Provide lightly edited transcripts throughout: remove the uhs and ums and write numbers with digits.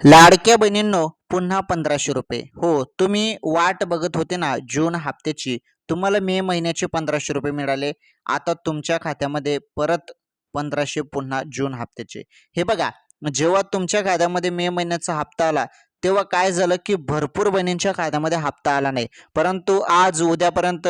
लाडक्या बहिणींनो, पुन्हा 1500 रुपये. हो, तुम्ही वाट बघत होते ना जून हप्त्याची. तुम्हाला मे महिन्याचे 1500 रुपये मिळाले. आता तुमच्या खात्यामध्ये परत 1500 पुन्हा जून हप्त्याचे. हे बघा, जेव्हा तुमच्या खात्यामध्ये मे महिन्याचा हप्ता आला, तेव्हा काय झालं की भरपूर बहिणींच्या खात्यामध्ये हप्ता आला नाही. परंतु आज उद्यापर्यंत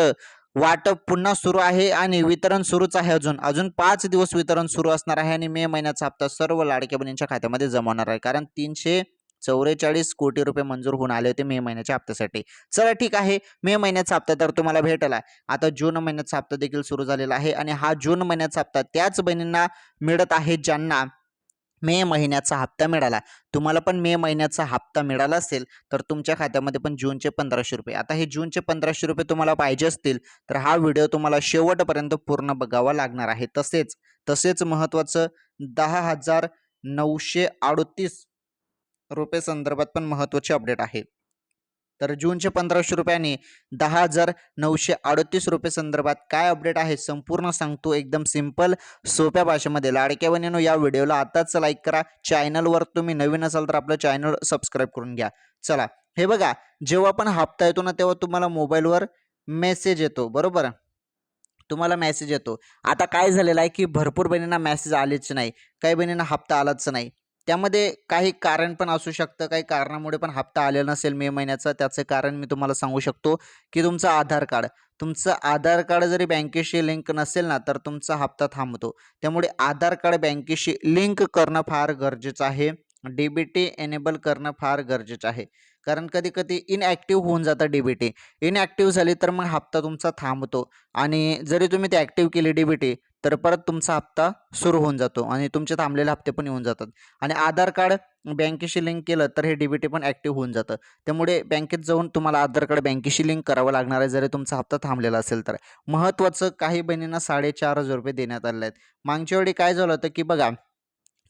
वाटप पुन्हा सुरू आहे आणि वितरण सुरूच आहे अजून. अजून 5 दिवस वितरण सुरू असणार आहे आणि मे महिन्याचा हप्ता सर्व लाडक्या बहिणींच्या खात्यामध्ये जमा होणार आहे. कारण 344 कोटी रुपये मंजूर होऊन आले होते मे महिन्याच्या हप्त्यासाठी. चला ठीक आहे, मे महिन्याचा हप्ता तर तुम्हाला भेटला. आता जून महिन्याचा हप्ता देखील सुरू झालेला आहे आणि हा जून महिन्याचा हप्ता त्याच बहिणींना मिळत आहे ज्यांना मे महिन्याचा हप्ता मिळाला. तुम्हाला पण मे महिन्याचा हप्ता मिळाला असेल तर तुमच्या खात्यामध्ये पण जूनचे 1500 रुपये. आता हे जूनचे 1500 रुपये तुम्हाला पाहिजे असतील तर हा व्हिडिओ तुम्हाला शेवटपर्यंत पूर्ण बघावा लागणार आहे. तसेच महत्त्वाचं 10,938 रुपये संदर्भात पण महत्त्वाचे अपडेट आहे. तर जूनचे 1500 रुपये आणि 10,938 रुपये संदर्भात काय अपडेट आहे संपूर्ण सांगतो एकदम सिंपल सोप्या भाषेमध्ये. लाडक्या बहिणींनो, या व्हिडिओला आताच लाईक करा. चॅनलवर तुम्ही नवीन असाल तर आपलं चॅनल सबस्क्राईब करून घ्या. चला, हे बघा, जेव्हा पण हप्ता येतो ना तेव्हा तुम्हाला मोबाईलवर मेसेज येतो, बरोबर? तुम्हाला मेसेज येतो. आता काय झालेलं आहे की भरपूर बहिणींना मेसेज आलेच नाही. काही बहिणींना हप्ता आलाच नाही. त्यामध्ये काही कारण पण असू शकतं. काही कारणामुळे पण हप्ता आलेला नसेल मे महिन्याचा. त्याचं कारण मी तुम्हाला सांगू शकतो की तुमचं आधार कार्ड. तुमचं आधार कार्ड जरी बँकेशी लिंक नसेल ना तर तुमचा हप्ता थांबतो. त्यामुळे आधार कार्ड बँकेशी लिंक करणं फार गरजेचं आहे. डी-बी-टी एनेबल करणं फार गरजेचं आहे. कारण कधी-कधी इनॲक्टिव्ह होऊन जातं डी-बी-टी. इनॲक्टिव्ह झाली तर मग हप्ता तुमचा थांबतो आणि जरी तुम्ही ते ॲक्टिव्ह केली डी-बी-टी तर परत तुमचा हप्ता सुरू होऊन जातो आणि तुमचे थांबलेले हप्ते पण येऊन जातात. आणि आधार कार्ड बँकेशी लिंक केलं तर हे डी-बी-टी पण ॲक्टिव्ह होऊन जातं. त्यामुळे बँकेत जाऊन तुम्हाला आधार कार्ड बँकेशी लिंक करावं लागणार आहे जरी तुमचा हप्ता थांबलेला असेल तर. महत्त्वाचं, काही बहिणींना 4,500 रुपये देण्यात आले आहेत. मागच्या वेळी काय झालं होतं की बघा,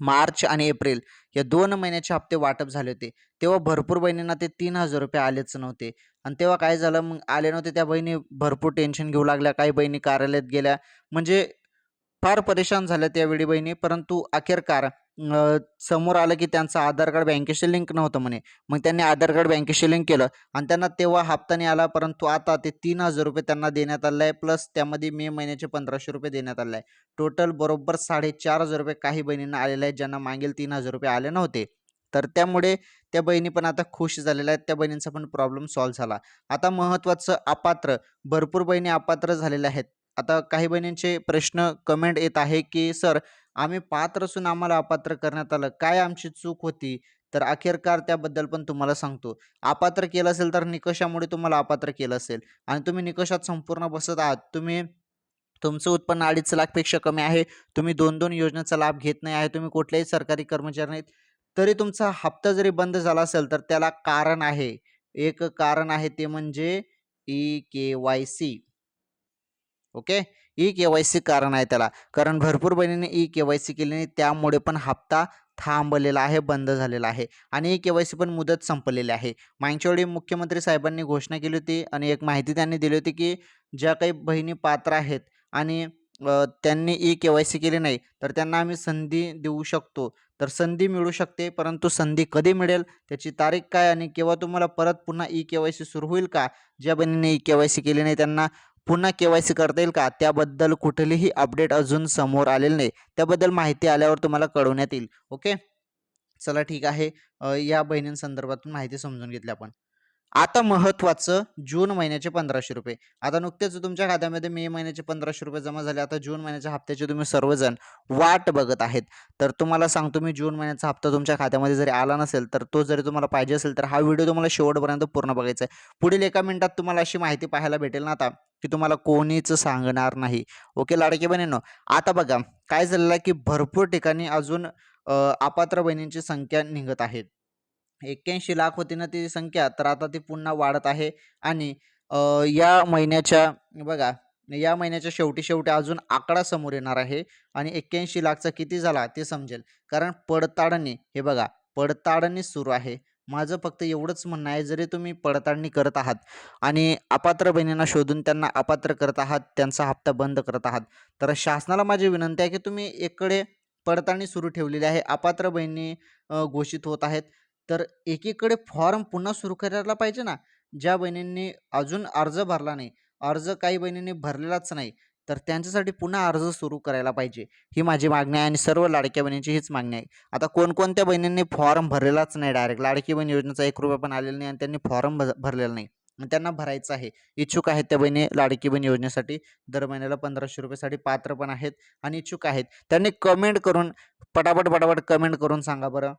मार्च आणि एप्रिल या 2 महिन्याचे हप्ते वाटप झाले होते. तेव्हा भरपूर बहिणींना ते 3,000 रुपये आलेच नव्हते आणि तेव्हा काय झालं, मग आले नव्हते त्या बहिणी भरपूर टेन्शन घेऊ लागल्या. काही बहिणी कार्यालयात गेल्या. म्हणजे फार परेशान झाल्या त्यावेळी बहिणी. परंतु अखेरकार समोर आलं की त्यांचं आधार कार्ड बँकेशी लिंक नव्हतं म्हणे. मग त्यांनी आधार कार्ड बँकेशी लिंक केलं आणि त्यांना तेव्हा हप्ता नाही आला. परंतु आता ते 3,000 रुपये त्यांना देण्यात आले आहे. प्लस त्यामध्ये मे महिन्याचे 1,500 रुपये देण्यात आले आहे. टोटल बरोबर 4,500 रुपये काही बहिणींना आलेले आहेत, ज्यांना मागील 3,000 रुपये आले नव्हते. तर त्यामुळे त्या बहिणी पण आता खुश झालेल्या आहेत. त्या बहिणींचा पण प्रॉब्लेम सॉल्व्ह झाला. आता महत्त्वाचं अपात्र, भरपूर बहिणी अपात्र झालेल्या आहेत. आता काही बहिणींचे प्रश्न कमेंट येत आहे की सर, आम्ही पात्र असून आम्हाला अपात्र करण्यात आलं, काय आमची चूक होती? तर अखेरकार त्याबद्दल पण तुम्हाला सांगतो. अपात्र केलं असेल तर निकषामुळे तुम्हाला अपात्र केलं असेल आणि तुम्ही निकषात संपूर्ण बसत आहात. तुमचं उत्पन्न 2.5 लाखपेक्षा कमी आहे. तुम्ही 2-2 योजनेचा लाभ घेत नाही आहे. तुम्ही कुठल्याही सरकारी कर्मचारी नाहीत. तरी तुमचा हप्ता जरी बंद झाला असेल तर त्याला कारण आहे. एक कारण आहे, ते म्हणजे ई-के-वाय-सी. ओके. ई-के-वाय-सी कारण आहे त्याला. कारण भरपूर बहिणींनी ई-के-वाय-सी केली नाही, त्यामुळे पण हप्ता थांबलेला आहे, बंद झालेला आहे आणि ई-के-वाय-सी पण मुदत संपलेली आहे. मागच्या वेळी मुख्यमंत्री साहेबांनी घोषणा केली होती आणि एक माहिती त्यांनी दिली होती की ज्या काही बहिणी पात्र आहेत आणि त्यांनी ई-के-वाय-सी केली नाही तर त्यांना आम्ही संधी देऊ शकतो. तर संधी मिळू शकते, परंतु संधी कधी मिळेल, त्याची तारीख काय आणि केव्हा तुम्हाला परत पुन्हा ई-के-वाय-सी सुरू होईल का? ज्या बहिणींनी ई-के-वाय-सी केली नाही त्यांना पुन्हा के-वाय-सी करता येईल का? त्याबद्दल कुठलीही अपडेट अजून समोर आलेलं नाही. त्याबद्दल माहिती आल्यावर तुम्हाला कळवण्यात येईल. ओके. चला ठीक आहे. या बहिणींसंदर्भातून माहिती समजून घेतली आपण. आता महत्त्वाचं, जून महिन्याचे 1,500 रुपये. आता नुकतेच तुमच्या खात्यामध्ये मे महिन्याचे 1,500 रुपये जमा झाले. आता जून महिन्याच्या हप्त्याची तुम्ही सर्वजण वाट बघत आहेत. तर तुम्हाला सांगतो मी, जून महिन्याचा हप्ता तुमच्या खात्यामध्ये जरी आला नसेल तर तो जरी तुम्हाला पाहिजे असेल तर हा व्हिडिओ तुम्हाला शेवटपर्यंत पूर्ण बघायचा आहे. पुढील 1 मिनिटात तुम्हाला अशी माहिती पाहायला भेटेल ना आता, की तुम्हाला कोणीच सांगणार नाही. ओके लाडकी बहिणींनो. आता बघा, काय झालेलं आहे की भरपूर ठिकाणी अजून अपात्र बहिणींची संख्या निघत आहे. 81 लाख होती ना ती संख्या, तर आता ती पुन्हा वाढत आहे आणि अ, या महिन्याच्या बघा, या महिन्याच्या शेवटी अजून आकडा समोर येणार आहे आणि 81 लाखचा किती झाला ते समजेल. कारण पडताळणी, हे बघा, पडताळणी सुरू आहे. माझं फक्त एवढंच म्हणणं आहे, जरी तुम्ही पडताळणी करत आहात आणि अपात्र बहिणींना शोधून त्यांना अपात्र करत आहात, त्यांचा हप्ता बंद करत आहात, तर शासनाला माझी विनंती आहे की तुम्ही एकडे पडताळणी सुरू ठेवलेली आहे. अपात्र बहिणी घोषित होत आहेत. तर एकीकडे फॉर्म पुन्हा सुरू करायला पाहिजे ना. ज्या बहिणींनी अजून अर्ज भरला नाही, अर्ज काही बहिणींनी भरलेलाच नाही, तर त्यांच्यासाठी पुन्हा अर्ज सुरू करायला पाहिजे. ही माझी मागणी आहे आणि सर्व लाडक्या बहिणींची हीच मागणी आहे. आता कोणकोणत्या बहिणींनी फॉर्म भरलेलाच नाही, डायरेक्ट लाडकी बहीण योजनेचा ₹1 पण आलेला नाही आणि त्यांनी फॉर्म भरलेला नाही आणि त्यांना भरायचं आहे. इच्छुक आहेत त्या बहिणी लाडकी बहीण योजनेसाठी दर महिन्याला ₹1500 साठी पात्र पण आहेत आणि इच्छुक आहेत. त्यांनी कमेंट करून पटापट कमेंट करून सांगा बरं.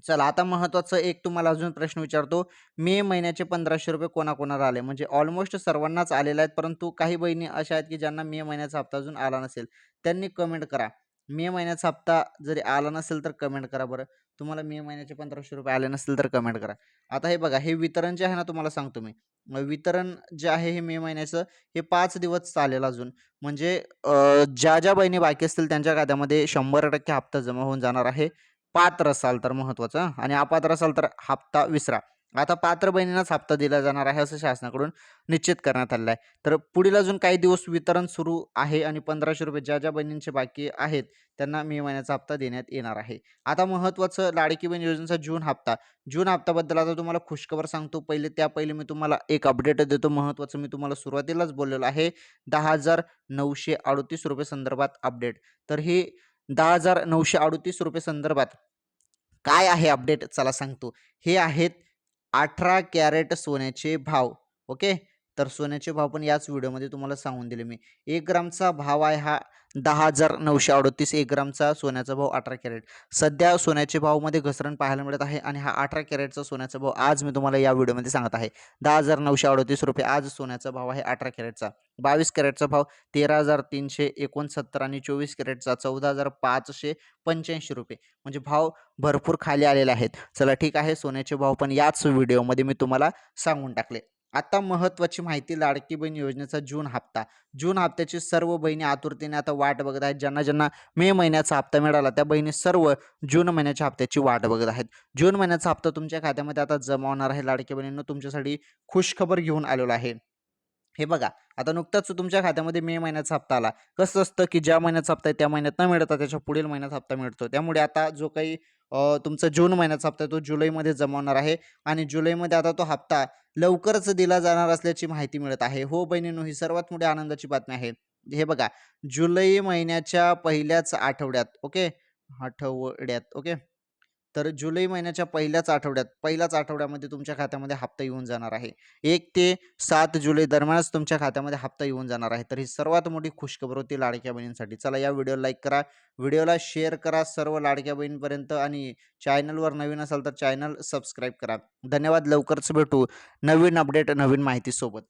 चला आता महत्त्वाचं एक तुम्हाला अजून प्रश्न विचारतो. मे महिन्याचे ₹1500 कोणाकोणाला आले? म्हणजे ऑलमोस्ट सर्वांनाच आलेले आहेत, परंतु काही बहिणी अशा आहेत की ज्यांना मे महिन्याचा हप्ता अजून आला नसेल. त्यांनी कमेंट करा. मे महिन्याचा हप्ता जरी आला नसेल तर कमेंट करा बरं. तुम्हाला मे महिन्याचे ₹1500 आले नसतील तर कमेंट करा. आता हे बघा, हे वितरण जे आहे ना तुम्हाला सांगतो मी. वितरण जे आहे हे मे महिन्याचं हे 5 दिवस चालेल अजून. म्हणजे ज्या बहिणी बाकी असतील त्यांच्या खात्यामध्ये 100% हप्ता जमा होऊन जाणार आहे. पात्र असाल तर महत्त्वाचं आणि अपात्र असाल तर हप्ता विसरा. आता पात्र बहिणींनाच हप्ता दिला जाणार आहे असं शासनाकडून निश्चित करण्यात आलेलं आहे. तर पुढील अजून काही दिवस वितरण सुरू आहे आणि ₹1500 ज्या बहिणींचे बाकी आहेत त्यांना मे महिन्याचा हप्ता देण्यात येणार आहे. आता महत्त्वाचं लाडकी बहीण योजनेचा जून हप्ता. जून हप्त्याबद्दल आता तुम्हाला खुशखबर सांगतो. पहिले मी तुम्हाला एक अपडेट देतो महत्त्वाचं. मी तुम्हाला सुरुवातीलाच बोललेलो आहे. ₹10,938 संदर्भात अपडेट. तर ही ₹10,938 संदर्भात काय आहे अपडेट चला सांगतो. हे आहेत 18 कॅरेट सोन्याचे भाव. ओके. तर सोन्याचे भाव पण याच व्हिडिओमध्ये तुम्हाला सांगून दिले मी. 1 ग्रामचा भाव आहे हा 10,938. 1 ग्रामचा सोन्याचा भाव 18 कॅरेट. सध्या सोन्याचे भावमध्ये घसरण पाहायला मिळत आहे आणि हा 18 कॅरेटचा सोन्याचा भाव आज मी तुम्हाला या व्हिडिओमध्ये सांगत आहे. ₹10,938 आज सोन्याचा भाव आहे 18 कॅरेटचा. 22 कॅरेटचा भाव ₹13,369 आणि 24 कॅरेटचा ₹14,585. म्हणजे भाव भरपूर खाली आलेले आहेत. चला ठीक आहे, सोन्याचे भाव पण याच व्हिडिओमध्ये मी तुम्हाला सांगून टाकले. आता महत्त्वाची माहिती लाडकी बहीण योजनेचा जून हप्ता. जून हप्त्याची सर्व बहिणी आतुरतेने आता वाट बघत आहेत. ज्यांना मे महिन्याचा हप्ता मिळाला त्या बहिणी सर्व जून महिन्याच्या हप्त्याची वाट बघत आहेत. जून महिन्याचा हप्ता तुमच्या खात्यामध्ये आता जमा होणार आहे. लाडक्या बहिणींनो, तुमच्यासाठी खुशखबर घेऊन आलेलो आहे. हे बघा, आता नुकताच तुमच्या खात्यामध्ये मे महिन्याचा हप्ता आला. कसं असतं, की ज्या महिन्याचा हप्ता आहे त्या महिन्यात न मिळता त्याच्या पुढील महिन्यात हप्ता मिळतो. त्यामुळे आता जो काही तुमचा जून महिन्याचा हप्ता आहे तो जुलैमध्ये जमा होणार आहे आणि जुलैमध्ये आता तो हप्ता लवकरच दिला जाणार असल्याची माहिती मिळत आहे. हो बहिणींनो, ही सर्वात मोठी आनंदाची बातमी आहे. हे बघा, जुलै महिन्याच्या पहिल्याच आठवड्यात ओके, ओके. तर जुलै महिन्याच्या पहिल्याच आठवड्यामध्ये तुमच्या खात्यामध्ये हप्ता येऊन जाणार आहे. 1 ते 7 जुलै दरम्यानच तुमच्या खात्यामध्ये हप्ता येऊन जाणार आहे. तर ही सर्वात मोठी खुशखबर होती लाडक्या बहिणींसाठी. चला या व्हिडिओला लाईक करा, व्हिडिओला शेअर करा सर्व लाडक्या बहिणींपर्यंत आणि चॅनलवर नवीन असाल तर चॅनल सबस्क्राईब करा. धन्यवाद. लवकरच भेटू नवीन अपडेट, नवीन माहितीसोबत.